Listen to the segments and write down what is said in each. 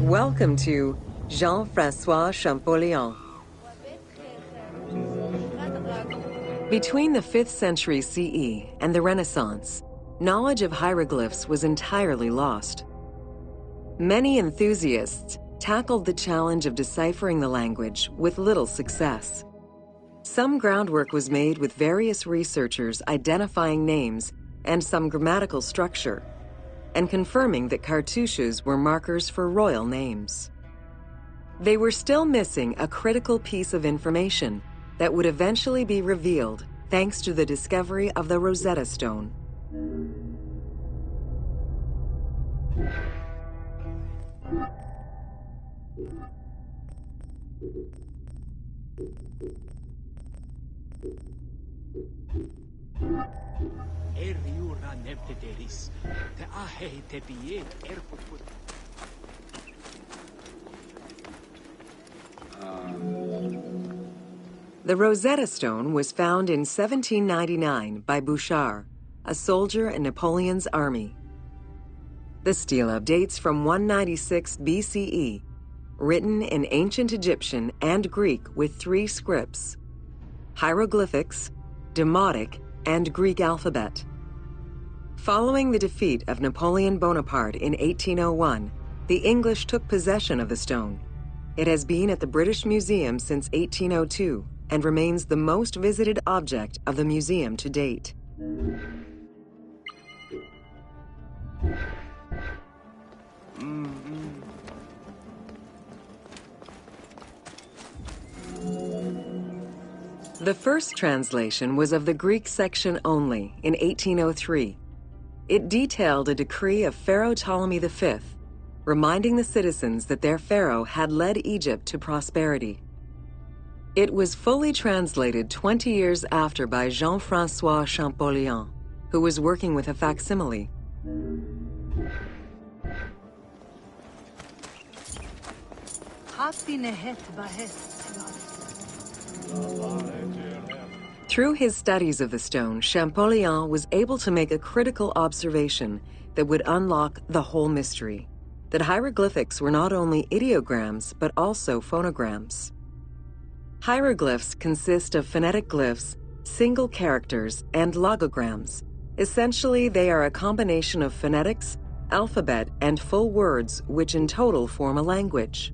Welcome to Jean-François Champollion. Between the 5th century CE and the Renaissance, knowledge of hieroglyphs was entirely lost. Many enthusiasts tackled the challenge of deciphering the language with little success. Some groundwork was made with various researchers identifying names and some grammatical structure, and confirming that cartouches were markers for royal names. They were still missing a critical piece of information that would eventually be revealed thanks to the discovery of the Rosetta Stone. The Rosetta Stone was found in 1799 by Bouchard, a soldier in Napoleon's army. The stela dates from 196 BCE, written in ancient Egyptian and Greek with 3 scripts: hieroglyphics, Demotic, and Greek alphabet. Following the defeat of Napoleon Bonaparte in 1801, the English took possession of the stone. It has been at the British Museum since 1802 and remains the most visited object of the museum to date. The first translation was of the Greek section only in 1803. It detailed a decree of Pharaoh Ptolemy V, reminding the citizens that their pharaoh had led Egypt to prosperity. It was fully translated 20 years after by Jean-François Champollion, who was working with a facsimile. Through his studies of the stone, Champollion was able to make a critical observation that would unlock the whole mystery: that hieroglyphics were not only ideograms, but also phonograms. Hieroglyphs consist of phonetic glyphs, single characters, and logograms. Essentially, they are a combination of phonetics, alphabet, and full words, which in total form a language.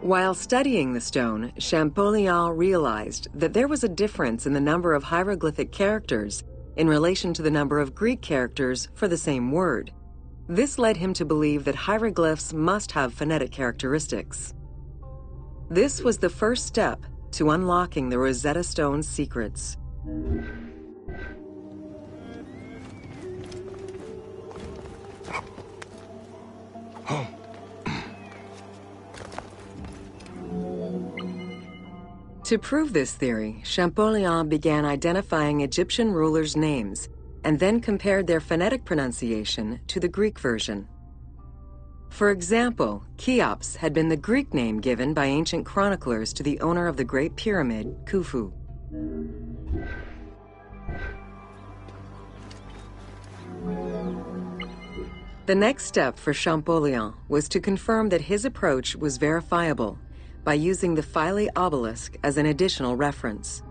While studying the stone, Champollion realized that there was a difference in the number of hieroglyphic characters in relation to the number of Greek characters for the same word. This led him to believe that hieroglyphs must have phonetic characteristics. This was the first step to unlocking the Rosetta Stone's secrets. To prove this theory, Champollion began identifying Egyptian rulers' names and then compared their phonetic pronunciation to the Greek version. For example, Cheops had been the Greek name given by ancient chroniclers to the owner of the Great Pyramid, Khufu. The next step for Champollion was to confirm that his approach was verifiable by using the Philae obelisk as an additional reference.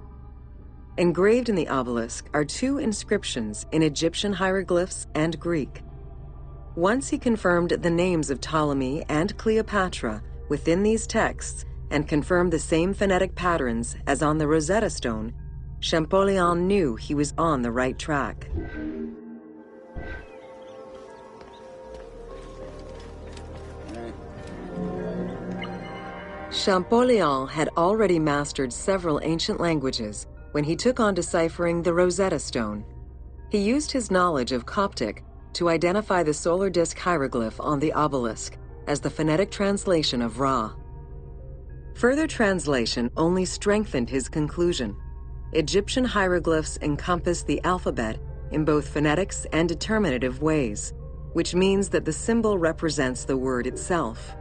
Engraved in the obelisk are 2 inscriptions in Egyptian hieroglyphs and Greek. Once he confirmed the names of Ptolemy and Cleopatra within these texts and confirmed the same phonetic patterns as on the Rosetta Stone, Champollion knew he was on the right track. Champollion had already mastered several ancient languages when he took on deciphering the Rosetta Stone. He used his knowledge of Coptic to identify the solar disk hieroglyph on the obelisk as the phonetic translation of Ra. Further translation only strengthened his conclusion. Egyptian hieroglyphs encompass the alphabet in both phonetics and determinative ways, which means that the symbol represents the word itself.